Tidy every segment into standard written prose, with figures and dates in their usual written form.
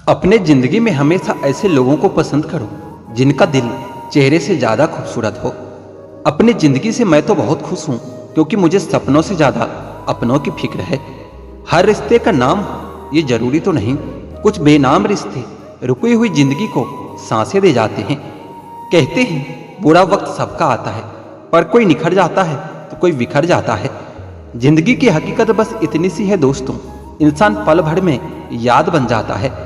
अपने जिंदगी में हमेशा ऐसे लोगों को पसंद करो जिनका दिल चेहरे से ज्यादा खूबसूरत हो। अपनी जिंदगी से मैं तो बहुत खुश हूँ क्योंकि मुझे सपनों से ज्यादा अपनों की फिक्र है। हर रिश्ते का नाम ये जरूरी तो नहीं, कुछ बेनाम रिश्ते रुकी हुई जिंदगी को सांसें दे जाते हैं। कहते हैं बुरा वक्त सबका आता है, पर कोई निखर जाता है तो कोई बिखर जाता है। जिंदगी की हकीकत बस इतनी सी है दोस्तों, इंसान पल भर में याद बन जाता है।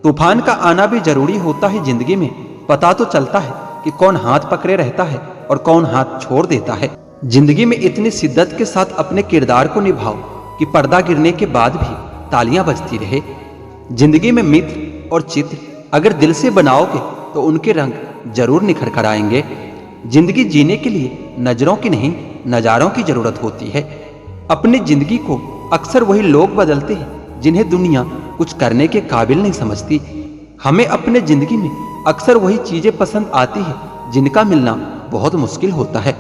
तूफान का आना भी जरूरी होता है जिंदगी में, पता तो चलता है कि कौन हाथ पकड़े रहता है और कौन हाथ छोड़ देता है। जिंदगी में इतनी शिद्दत के साथ अपने किरदार को निभाओ कि पर्दा गिरने के बाद भी तालियां बजती रहे। जिंदगी में मित्र और चित्र अगर दिल से बनाओगे तो उनके रंग जरूर निखर कर आएंगे। जिंदगी जीने के लिए नजरों की नहीं, नजारों की जरूरत होती है। अपनी जिंदगी को अक्सर वही लोग बदलते हैं जिन्हें दुनिया कुछ करने के काबिल नहीं समझती। हमें अपने जिंदगी में अक्सर वही चीजें पसंद आती है जिनका मिलना बहुत मुश्किल होता है।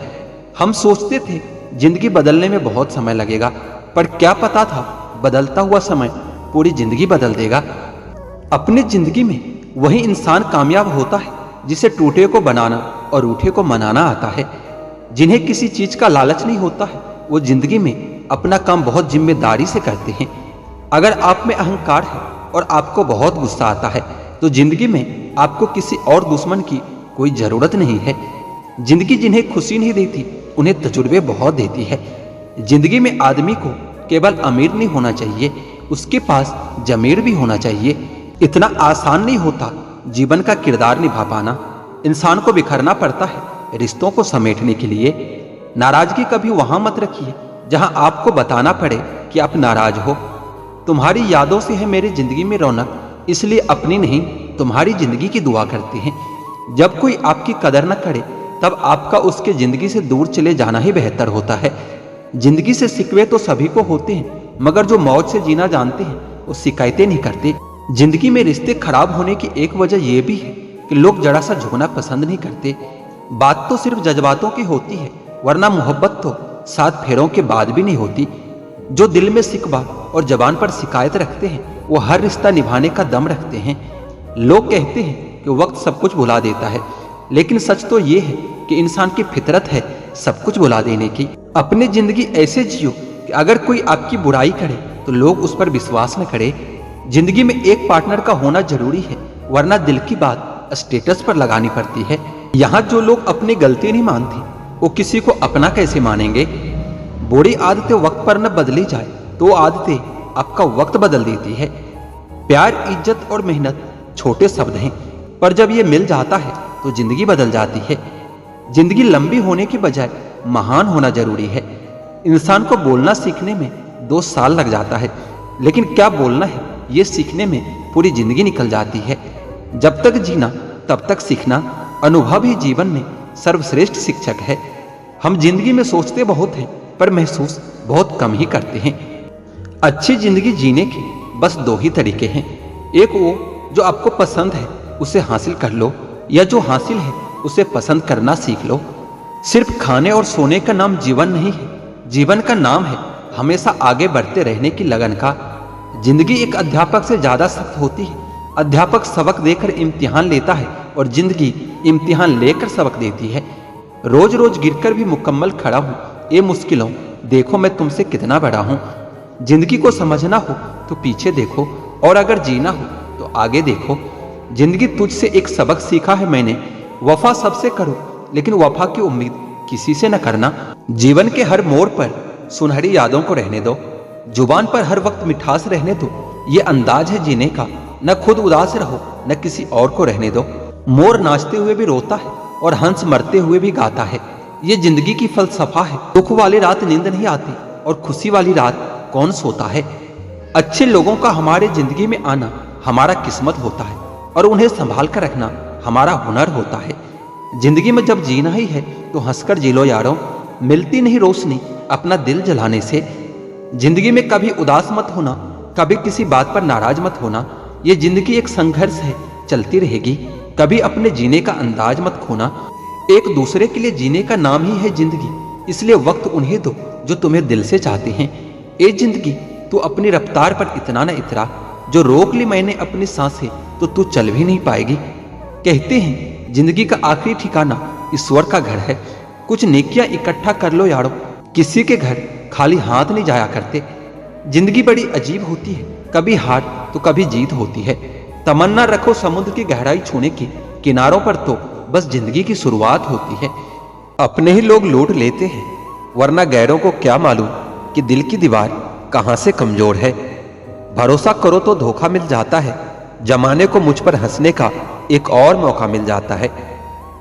हम सोचते थे जिंदगी बदलने में बहुत समय लगेगा, पर क्या पता था बदलता हुआ समय पूरी जिंदगी बदल देगा। अपनी जिंदगी में वही इंसान कामयाब होता है जिसे टूटे को बनाना और रूठे को मनाना आता है। जिन्हें किसी चीज का लालच नहीं होता है वो जिंदगी में अपना काम बहुत जिम्मेदारी से करते हैं। अगर आप में अहंकार है और आपको बहुत गुस्सा आता है तो जिंदगी में आपको किसी और दुश्मन की कोई जरूरत नहीं है। जिंदगी जिन्हें खुशी नहीं देती उन्हें तजुर्बे बहुत देती है। जिंदगी में आदमी को केवल अमीर नहीं होना चाहिए, उसके पास जमीर भी होना चाहिए। इतना आसान नहीं होता जीवन का किरदार निभा पाना। इंसान को बिखरना पड़ता है रिश्तों को समेटने के लिए। नाराजगी कभी वहां मत रखिए जहां आपको बताना पड़े कि आप नाराज हो। तुम्हारी यादों से है मेरी जिंदगी में रौनक, इसलिए अपनी नहीं तुम्हारी जिंदगी की दुआ करते हैं। जब कोई आपकी कदर न करे तब आपका उसके जिंदगी से दूर चले जाना ही बेहतर होता है। जिंदगी से शिकवे तो सभी को होते हैं, मगर जो मौज से जीना जानते हैं वो शिकायतें नहीं करते। जिंदगी में रिश्ते खराब होने की एक वजह यह भी है कि लोग जरा सा झुकना पसंद नहीं करते। बात तो सिर्फ जज्बातों की होती है, वरना मोहब्बत तो 7 फेरों के बाद भी नहीं होती। जो दिल में शिकवा और जबान पर शिकायत रखते हैं वो हर रिश्ता निभाने का दम रखते हैं। लोग कहते हैं कि वक्त सब कुछ भुला देता है, लेकिन सच तो ये है कि इंसान की फितरत है सब कुछ भुला देने की। अपनी जिंदगी ऐसे जियो कि अगर कोई आपकी बुराई करे तो लोग उस पर विश्वास न करे। जिंदगी में एक पार्टनर का होना जरूरी है, वरना दिल की बात स्टेटस पर लगानी पड़ती है। यहाँ जो लोग अपनी गलती नहीं मानते वो किसी को अपना कैसे मानेंगे। बुरी आदतें वक्त पर न बदली जाए तो आदतें आपका वक्त बदल देती है। प्यार, इज्जत और मेहनत छोटे शब्द हैं, पर जब ये मिल जाता है तो जिंदगी बदल जाती है। जिंदगी लंबी होने की बजाय महान होना जरूरी है। इंसान को बोलना सीखने में 2 साल लग जाता है, लेकिन क्या बोलना है ये सीखने में पूरी जिंदगी निकल जाती है। जब तक जीना तब तक सीखना, अनुभव ही जीवन में सर्वश्रेष्ठ शिक्षक है। हम जिंदगी में सोचते बहुत हैं पर महसूस बहुत कम ही करते हैं। अच्छी जिंदगी जीने के बस 2 ही तरीके हैं। एक वो जो आपको पसंद है उसे हासिल कर लो, या जो हासिल है उसे पसंद करना सीख लो। सिर्फ खाने और सोने का नाम जीवन नहीं है, जीवन का नाम है हमेशा आगे बढ़ते रहने की लगन का। जिंदगी एक अध्यापक से ज्यादा सख्त होती है। अध्यापक सबक देकर इम्तिहान लेता है और जिंदगी इम्तिहान लेकर सबक देती है। रोज रोज गिरकर भी मुकम्मल खड़ा हूँ, ये मुश्किलों देखो मैं तुमसे कितना बड़ा हूँ। जिंदगी को समझना हो तो पीछे देखो, और अगर जीना हो तो आगे देखो। जिंदगी तुझसे एक सबक सीखा है मैंने, वफा सबसे करो लेकिन वफा की उम्मीद किसी से न करना। जीवन के हर मोड़ पर सुनहरी यादों को रहने दो, जुबान पर हर वक्त मिठास रहने दो। ये अंदाज है जीने का, न खुद उदास रहो न किसी और को रहने दो। मोर नाचते हुए भी रोता है और हंस मरते हुए भी गाता है, ये जिंदगी की फलसफा है। दुख वाली रात नींद नहीं आती और खुशी वाली रात कौन सोता है। अच्छे लोगों का हमारे जिंदगी में आना हमारा किस्मत होता है और उन्हें संभाल कर रखना हमारा हुनर होता है। जिंदगी में जब जीना ही है तो हंसकर जी लो यारों, मिलती नहीं रोशनी अपना दिल जलाने से। जिंदगी में कभी उदास मत होना, कभी किसी बात पर नाराज मत होना। ये जिंदगी एक संघर्ष है, चलती रहेगी। कभी अपने जीने का अंदाज मत खोना। एक दूसरे के लिए जीने का नाम ही है जिंदगी, इसलिए वक्त उन्हें दो जो तुम्हें दिल से चाहते हैं। ए जिंदगी तू अपनी रफ्तार पर इतना न इतरा, जो रोक ली मैंने अपनी सांसें तो तू चल भी नहीं पाएगी। कहते हैं जिंदगी का आखिरी ठिकाना ईश्वर का घर है। कुछ नेकियां इकट्ठा कर लो यारो, किसी के घर खाली हाथ नहीं जाया करते। जिंदगी बड़ी अजीब होती है, कभी हार तो कभी जीत होती है। तमन्ना रखो समुद्र की गहराई छूने की, किनारों पर तो बस जिंदगी की शुरुआत होती है। अपने ही लोग लूट लेते हैं, वरना गैरों को क्या मालूम कि दिल की दीवार कहां से कमजोर है। भरोसा करो तो धोखा मिल जाता है, जमाने को मुझ पर हंसने का एक और मौका मिल जाता है।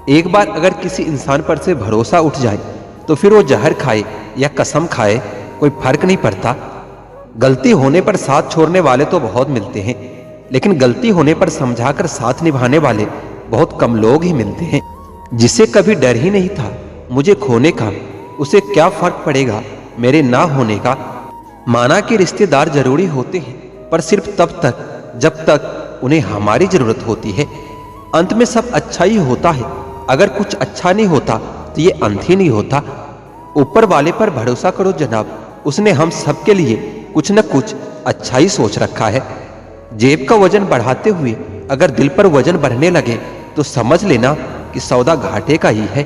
एक बार अगर किसी इंसान पर से भरोसा उठ जाए तो फिर वो जहर खाए या कसम खाए कोई फर्क नहीं पड़ता। गलती होने पर साथ छोड़ने वाले तो बहुत मिलते हैं, लेकिन गलती होने पर समझाकर साथ निभाने वाले बहुत कम लोग ही मिलते हैं। जिसे कभी डर ही नहीं था मुझे खोने का, उसे क्या फर्क पड़ेगा मेरे ना होने का। माना कि रिश्तेदार जरूरी होते हैं, पर सिर्फ तब तक जब तक उन्हें हमारी जरूरत होती है। अंत में सब अच्छा ही होता है, अगर कुछ अच्छा नहीं होता तो ये अंत ही नहीं होता। ऊपर वाले पर भरोसा करो जनाब, उसने हम सब के लिए कुछ न कुछ अच्छा ही सोच रखा है। जेब का वजन बढ़ाते हुए अगर दिल पर वजन बढ़ने लगे तो समझ लेना कि सौदा घाटे का ही है।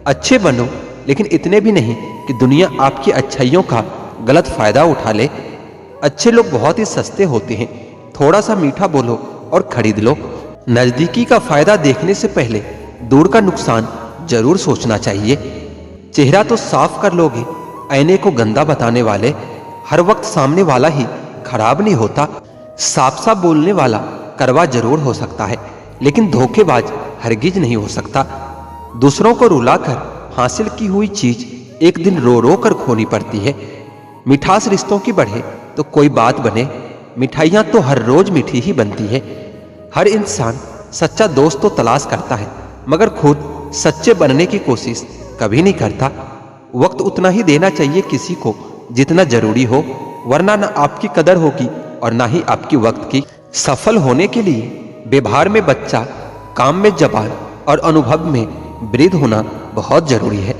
अच्छे बनो, लेकिन इतने भी नहीं कि दुनिया आपकी अच्छाइयों का गलत फायदा उठा ले। अच्छे लोग बहुत ही सस्ते होते हैं, थोड़ा सा मीठा बोलो और खरीद लो। नजदीकी का फायदा देखने से पहले दूर का नुकसान जरूर सोचना चाहिए। चेहरा तो साफ कर लोगे, आईने को गंदा बताने वाले। हर वक्त सामने वाला ही खराब नहीं होता। साफ साफ बोलने वाला करवा जरूर हो सकता है, लेकिन धोखेबाज हरगिज नहीं हो सकता। दूसरों को रुलाकर हासिल की हुई चीज एक दिन रो रो कर खोनी पड़ती है। मिठास रिश्तों की बढ़े तो कोई बात बने, मिठाइयां तो हर रोज मीठी ही बनती है। हर इंसान सच्चा दोस्त तो तलाश करता है, मगर खुद सच्चे बनने की कोशिश कभी नहीं करता। वक्त उतना ही देना चाहिए किसी को जितना जरूरी हो, वरना ना आपकी कदर होगी और ना ही आपकी वक्त की। सफल होने के लिए व्यवहार में बच्चा, काम में जवान और अनुभव में वृद्ध होना बहुत जरूरी है।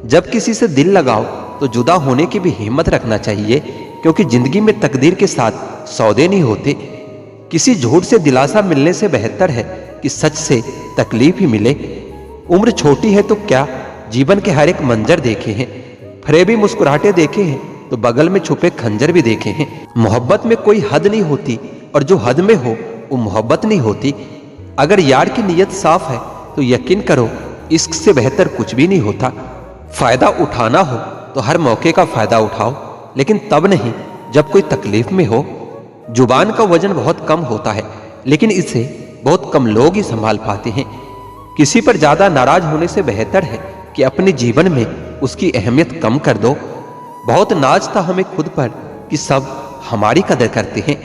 जब किसी से दिल लगाओ तो जुदा होने की भी हिम्मत रखना चाहिए, क्योंकि जिंदगी में तकदीर के साथ सौदे नहीं होते। किसी झूठ से दिलासा मिलने से बेहतर है कि सच से तकलीफ ही मिले। उम्र छोटी है तो क्या, जीवन के हर एक मंजर देखे हैं, फरेबी मुस्कुराहटें देखे हैं तो बगल में छुपे खंजर भी देखे हैं। मोहब्बत में कोई हद नहीं होती, और जो हद में हो वो मोहब्बत नहीं होती। अगर यार की नीयत साफ है तो यकीन करो इश्क से बेहतर कुछ भी नहीं होता। फायदा उठाना हो तो हर मौके का फायदा उठाओ, लेकिन तब नहीं जब कोई तकलीफ में हो। जुबान का वजन बहुत कम होता है, लेकिन इसे बहुत कम लोग ही संभाल पाते हैं। किसी पर ज्यादा नाराज होने से बेहतर है कि अपने जीवन में उसकी अहमियत कम कर दो। बहुत नाज था हमें खुद पर कि सब हमारी कदर करते हैं।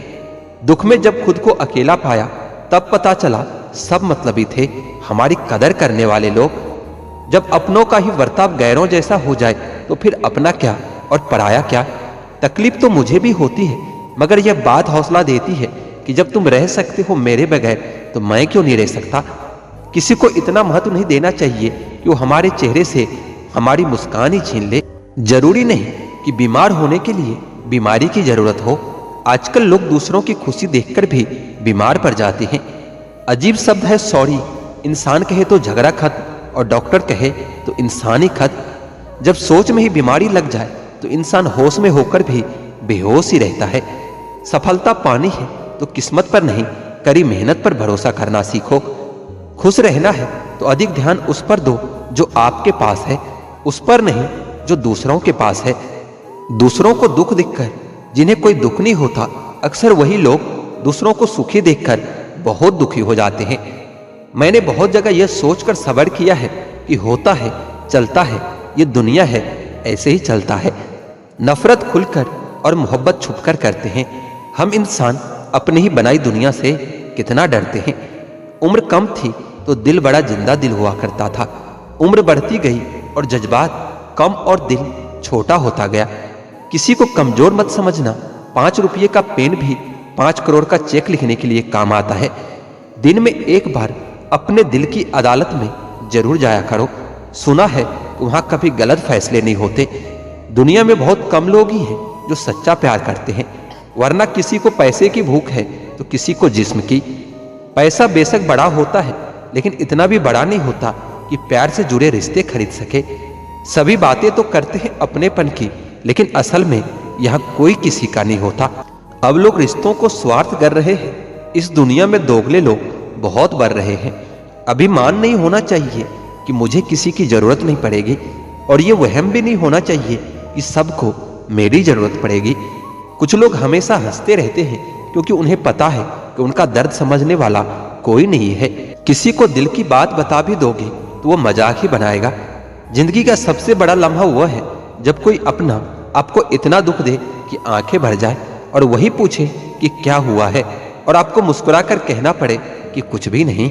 दुख में जब खुद को अकेला पाया तब पता चला सब मतलबी थे हमारी कदर करने वाले लोग। जब अपनों का ही वर्ताव गैरों जैसा हो जाए तो फिर अपना क्या और पराया क्या। तकलीफ तो मुझे भी होती है, मगर यह बात हौसला देती है कि जब तुम रह सकते हो मेरे बगैर तो मैं क्यों नहीं रह सकता। किसी को इतना महत्व नहीं देना चाहिए कि वो हमारे चेहरे से हमारी मुस्कान ही छीन ले। जरूरी नहीं कि बीमार होने के लिए बीमारी की जरूरत हो। आजकल लोग दूसरों की खुशी देखकर भी बीमार पड़ जाते हैं। अजीब शब्द है सॉरी, इंसान कहे तो झगड़ा खत्म और डॉक्टर कहे तो इंसानी खत्म। जब सोच में ही बीमारी लग जाए तो इंसान होश में होकर भी बेहोश ही रहता है। सफलता पानी है तो किस्मत पर नहीं, कड़ी मेहनत पर भरोसा करना सीखो। खुश रहना है तो अधिक ध्यान उस पर दो जो आपके पास है, उस पर नहीं जो दूसरों के पास है। दूसरों को दुख देखकर जिन्हें कोई दुख नहीं होता, अक्सर वही लोग दूसरों को सुखी देखकर बहुत दुखी हो जाते हैं। मैंने बहुत जगह यह सोचकर सब्र किया है कि होता है, चलता है, ये दुनिया है, ऐसे ही चलता है। नफरत खुलकर और मोहब्बत छुपकर करते हैं। हम इंसान अपनी ही बनाई दुनिया से कितना डरते हैं। उम्र कम थी तो दिल बड़ा जिंदा दिल हुआ करता था। उम्र बढ़ती गई और जज्बात कम और दिल छोटा होता गया। किसी को कमजोर मत समझना, 5 रुपये का पेन भी 5 करोड़ का चेक लिखने के लिए काम आता है। दिन में एक बार अपने दिल की अदालत में जरूर जाया करो। सुना है वहां कभी गलत फैसले नहीं होते। दुनिया में बहुत कम लोग ही हैं जो सच्चा प्यार करते हैं, वरना किसी को पैसे की भूख है तो किसी को जिस्म की। पैसा बेशक बड़ा होता है, लेकिन इतना भी बड़ा नहीं होता कि प्यार से जुड़े रिश्ते खरीद सके। सभी बातें तो करते हैं अपनेपन की, लेकिन असल में यहाँ कोई किसी का नहीं होता। अब लोग रिश्तों को स्वार्थ कर रहे हैं। इस दुनिया में दोगले लोग बहुत बढ़ रहे हैं। अभिमान नहीं होना चाहिए कि मुझे किसी की जरूरत नहीं पड़ेगी, और ये वहम भी नहीं होना चाहिए कि सबको मेरी जरूरत पड़ेगी। कुछ लोग हमेशा हंसते रहते हैं क्योंकि उन्हें पता है कि उनका दर्द समझने वाला कोई नहीं है। किसी को दिल की बात बता भी दोगे तो वो मजाक ही बनाएगा। जिंदगी का सबसे बड़ा लम्हा वह है जब कोई अपना आपको इतना दुख दे कि आंखें भर जाए, और वही पूछे कि क्या हुआ है, और आपको मुस्कुराकर कहना पड़े कि कुछ भी नहीं।